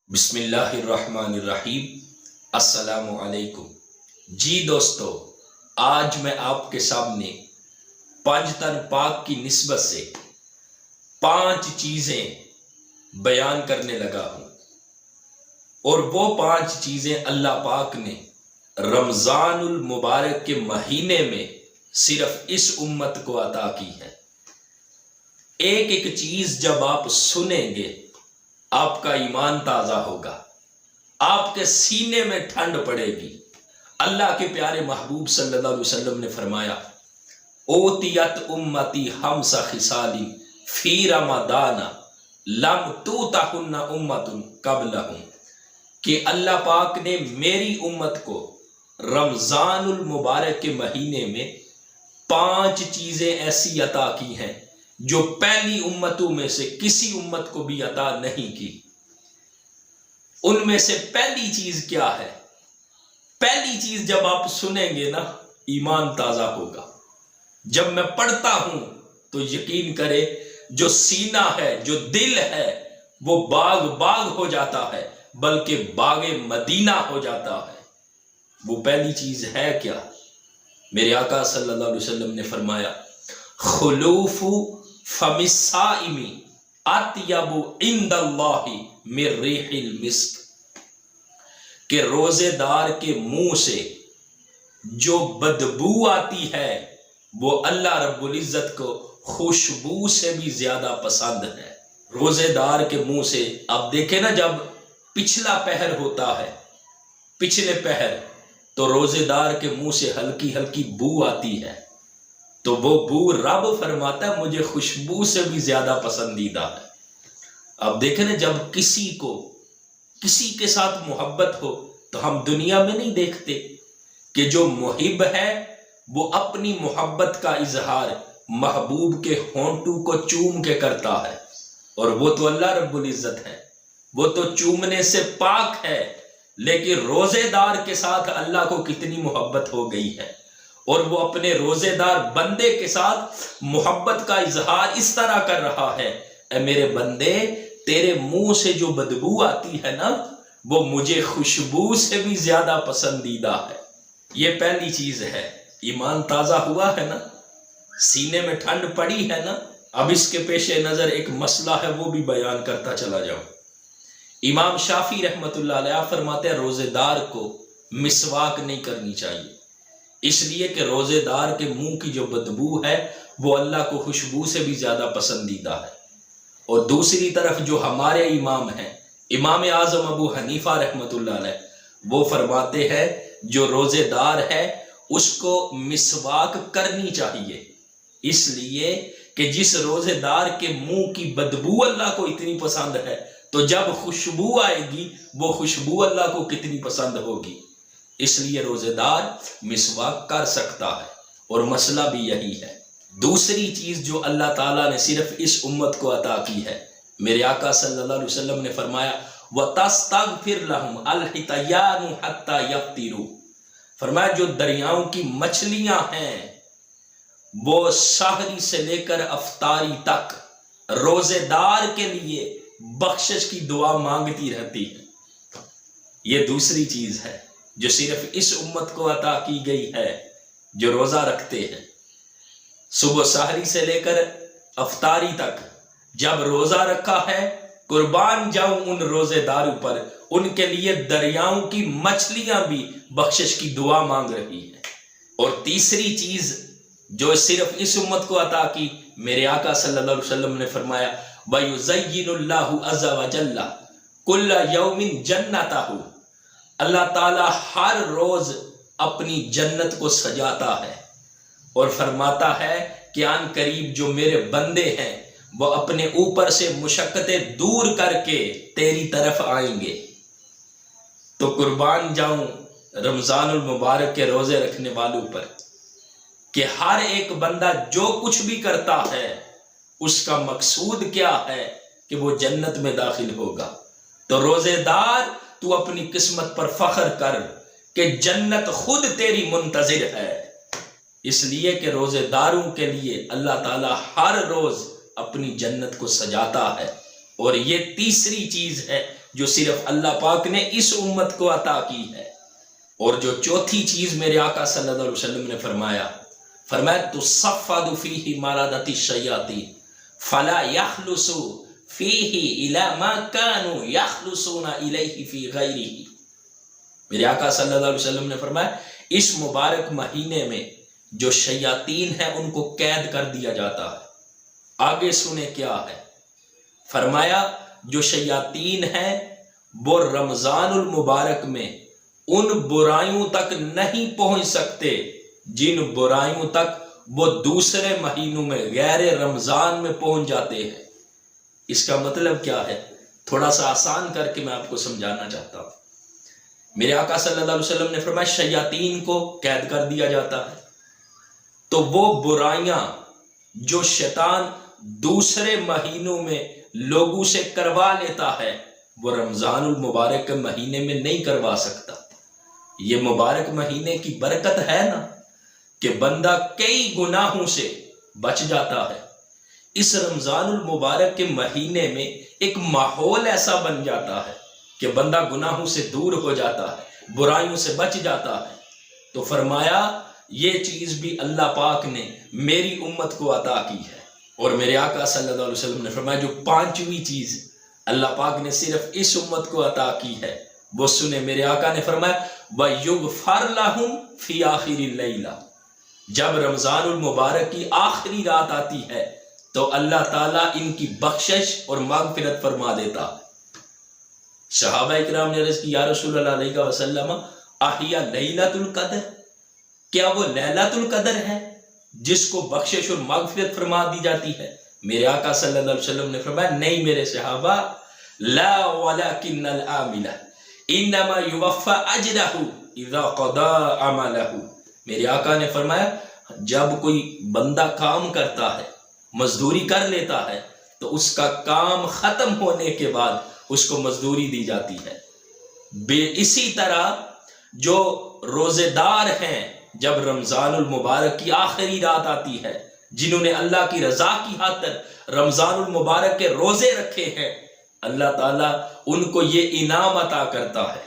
بسم اللہ الرحمن الرحیم۔ السلام علیکم۔ جی دوستو، آج میں آپ کے سامنے پانچ تن پاک کی نسبت سے 5 چیزیں بیان کرنے لگا ہوں، اور وہ 5 چیزیں اللہ پاک نے رمضان المبارک کے مہینے میں صرف اس امت کو عطا کی ہے۔ ایک ایک چیز جب آپ سنیں گے آپ کا ایمان تازہ ہوگا، آپ کے سینے میں ٹھنڈ پڑے گی۔ اللہ کے پیارے محبوب صلی اللہ علیہ وسلم نے فرمایا، اوتیت امتی خمس خصال فی رمضان لم توتہن امت قبلہم، کہ اللہ پاک نے میری امت کو رمضان المبارک کے مہینے میں 5 چیزیں ایسی عطا کی ہیں جو پہلی امتوں میں سے کسی امت کو بھی عطا نہیں کی۔ ان میں سے پہلی چیز کیا ہے؟ پہلی چیز جب آپ سنیں گے نا، ایمان تازہ ہوگا۔ جب میں پڑھتا ہوں تو یقین کرے جو سینہ ہے، جو دل ہے، وہ باغ باغ ہو جاتا ہے، بلکہ باغ مدینہ ہو جاتا ہے۔ وہ پہلی چیز ہے کیا؟ میرے آقا صلی اللہ علیہ وسلم نے فرمایا، خلوف فم الصائم اطیب عند اللہ من ریح المسک، کہ روزے دار کے منہ سے جو بدبو آتی ہے وہ اللہ رب العزت کو خوشبو سے بھی زیادہ پسند ہے۔ روزے دار کے منہ سے، آپ دیکھیں نا، جب پچھلا پہر ہوتا ہے، پچھلے پہر، تو روزے دار کے منہ سے ہلکی ہلکی بو آتی ہے، تو وہ بو رب فرماتا ہے مجھے خوشبو سے بھی زیادہ پسندیدہ ہے۔ اب دیکھیں نا، جب کسی کے ساتھ محبت ہو تو ہم دنیا میں نہیں دیکھتے کہ جو محب ہے وہ اپنی محبت کا اظہار محبوب کے ہونٹوں کو چوم کے کرتا ہے، اور وہ تو اللہ رب العزت ہے، وہ تو چومنے سے پاک ہے، لیکن روزے دار کے ساتھ اللہ کو کتنی محبت ہو گئی ہے، اور وہ اپنے روزے دار بندے کے ساتھ محبت کا اظہار اس طرح کر رہا ہے، اے میرے بندے، تیرے منہ سے جو بدبو آتی ہے نا، وہ مجھے خوشبو سے بھی زیادہ پسندیدہ ہے۔ یہ پہلی چیز ہے۔ ایمان تازہ ہوا ہے نا، سینے میں ٹھنڈ پڑی ہے نا۔ اب اس کے پیش نظر ایک مسئلہ ہے، وہ بھی بیان کرتا چلا جاؤں۔ امام شافعی رحمۃ اللہ علیہ فرماتے ہیں روزے دار کو مسواک نہیں کرنی چاہیے، اس لیے کہ روزے دار کے منہ کی جو بدبو ہے وہ اللہ کو خوشبو سے بھی زیادہ پسندیدہ ہے۔ اور دوسری طرف جو ہمارے امام ہیں، امام اعظم ابو حنیفہ رحمۃ اللہ علیہ، وہ فرماتے ہیں جو روزے دار ہے اس کو مسواک کرنی چاہیے، اس لیے کہ جس روزے دار کے منہ کی بدبو اللہ کو اتنی پسند ہے، تو جب خوشبو آئے گی وہ خوشبو اللہ کو کتنی پسند ہوگی، اس لیے روزے دار مسواک کر سکتا ہے، اور مسئلہ بھی یہی ہے۔ دوسری چیز جو اللہ تعالیٰ نے صرف اس امت کو عطا کی ہے، میرے آقا صلی اللہ علیہ وسلم نے فرمایا، وَتَسْتَغْفِرْ لَهُمْ الْحِتَيَانُ حَتَّى يَفْطِرُوا، فرمایا جو دریاؤں کی مچھلیاں ہیں وہ سحری سے لے کر افطاری تک روزے دار کے لیے بخشش کی دعا مانگتی رہتی ہے۔ یہ دوسری چیز ہے جو صرف اس امت کو عطا کی گئی ہے، جو روزہ رکھتے ہیں صبح سحری سے لے کر افطاری تک۔ جب روزہ رکھا ہے، قربان جاؤں ان روزے داروں پر، ان کے لیے دریاؤں کی مچھلیاں بھی بخشش کی دعا مانگ رہی ہیں۔ اور تیسری چیز جو صرف اس امت کو عطا کی، میرے آقا صلی اللہ علیہ وسلم نے فرمایا، وَيُزَيِّنُ اللَّهُ عَزَّ وَجَلَّ كُلَّ يَوْمٍ جَنَّتَهُ، اللہ تعالیٰ ہر روز اپنی جنت کو سجاتا ہے اور فرماتا ہے کہ آن قریب جو میرے بندے ہیں وہ اپنے اوپر سے مشقتیں دور کر کے تیری طرف آئیں گے۔ تو قربان جاؤں رمضان المبارک کے روزے رکھنے والوں پر کہ ہر ایک بندہ جو کچھ بھی کرتا ہے اس کا مقصود کیا ہے کہ وہ جنت میں داخل ہوگا۔ تو روزے دار تو اپنی قسمت پر فخر کر کہ جنت خود تیری منتظر ہے، اس لیے کہ روزے داروں کے لیے اللہ تعالیٰ ہر روز اپنی جنت کو سجاتا ہے۔ اور یہ تیسری چیز ہے جو صرف اللہ پاک نے اس امت کو عطا کی ہے۔ اور جو چوتھی چیز میرے آقا صلی اللہ علیہ وسلم نے فرمایا تصفد فیہ مردۃ الشیاطین فلا یخلص فیہ الی ما کانوا یخلصون الیہ فی غیرہ۔ میرے آقا صلی اللہ علیہ وسلم نے فرمایا اس مبارک مہینے میں جو شیاطین ہیں ان کو قید کر دیا جاتا ہے۔ آگے سنیں کیا ہے، فرمایا جو شیاطین ہیں وہ رمضان المبارک میں ان برائیوں تک نہیں پہنچ سکتے جن برائیوں تک وہ دوسرے مہینوں میں غیر رمضان میں پہنچ جاتے ہیں۔ اس کا مطلب کیا ہے، تھوڑا سا آسان کر کے میں آپ کو سمجھانا چاہتا ہوں۔ میرے آقا صلی اللہ علیہ وسلم نے فرمایا شیاطین کو قید کر دیا جاتا ہے، تو وہ برائیاں جو شیطان دوسرے مہینوں میں لوگوں سے کروا لیتا ہے وہ رمضان المبارک کے مہینے میں نہیں کروا سکتا۔ یہ مبارک مہینے کی برکت ہے نا کہ بندہ کئی گناہوں سے بچ جاتا ہے۔ اس رمضان المبارک کے مہینے میں ایک ماحول ایسا بن جاتا ہے کہ بندہ گناہوں سے دور ہو جاتا ہے، برائیوں سے بچ جاتا ہے۔ تو فرمایا یہ چیز بھی اللہ پاک نے میری امت کو عطا کی ہے۔ اور میرے آقا صلی اللہ علیہ وسلم نے فرمایا جو پانچویں چیز اللہ پاک نے صرف اس امت کو عطا کی ہے وہ سنے، میرے آقا نے فرمایا وَيُغْفَرْ لَهُمْ فِي آخِرِ اللَّيْلَةِ، جب رمضان المبارک کی آخری رات آتی ہے تو اللہ تعالیٰ ان کی بخشش اور مغفرت فرما دیتا ہے۔ صحابہ اکرام نے عرض کی یا رسول اللہ علیہ وسلم احیا لیلۃ القدر، کیا وہ لیلۃ القدر ہے جس کو بخشش اور مغفرت فرما دی جاتی ہے؟ میرے آقا صلی اللہ علیہ وسلم نے فرمایا نہیں میرے صحابہ، لا ولکن العامل انما یوفی اجرہ اذا قضى عملہ۔ میرے آقا نے فرمایا جب کوئی بندہ کام کرتا ہے، مزدوری کر لیتا ہے تو اس کا کام ختم ہونے کے بعد اس کو مزدوری دی جاتی ہے۔ اسی طرح جو روزے دار ہیں جب رمضان المبارک کی آخری رات آتی ہے، جنہوں نے اللہ کی رضا کی خاطر رمضان المبارک کے روزے رکھے ہیں، اللہ تعالیٰ ان کو یہ انعام عطا کرتا ہے،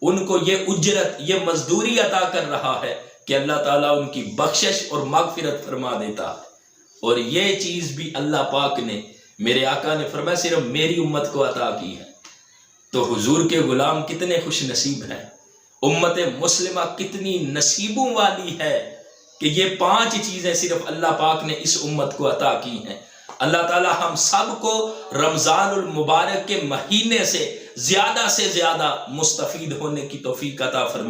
ان کو یہ اجرت، یہ مزدوری عطا کر رہا ہے کہ اللہ تعالیٰ ان کی بخشش اور مغفرت فرما دیتا ہے۔ اور یہ چیز بھی اللہ پاک نے، میرے آقا نے فرمایا صرف میری امت کو عطا کی ہے۔ تو حضور کے غلام کتنے خوش نصیب ہیں، امت مسلمہ کتنی نصیبوں والی ہے کہ یہ پانچ چیزیں صرف اللہ پاک نے اس امت کو عطا کی ہیں۔ اللہ تعالیٰ ہم سب کو رمضان المبارک کے مہینے سے زیادہ مستفید ہونے کی توفیق عطا فرمائے۔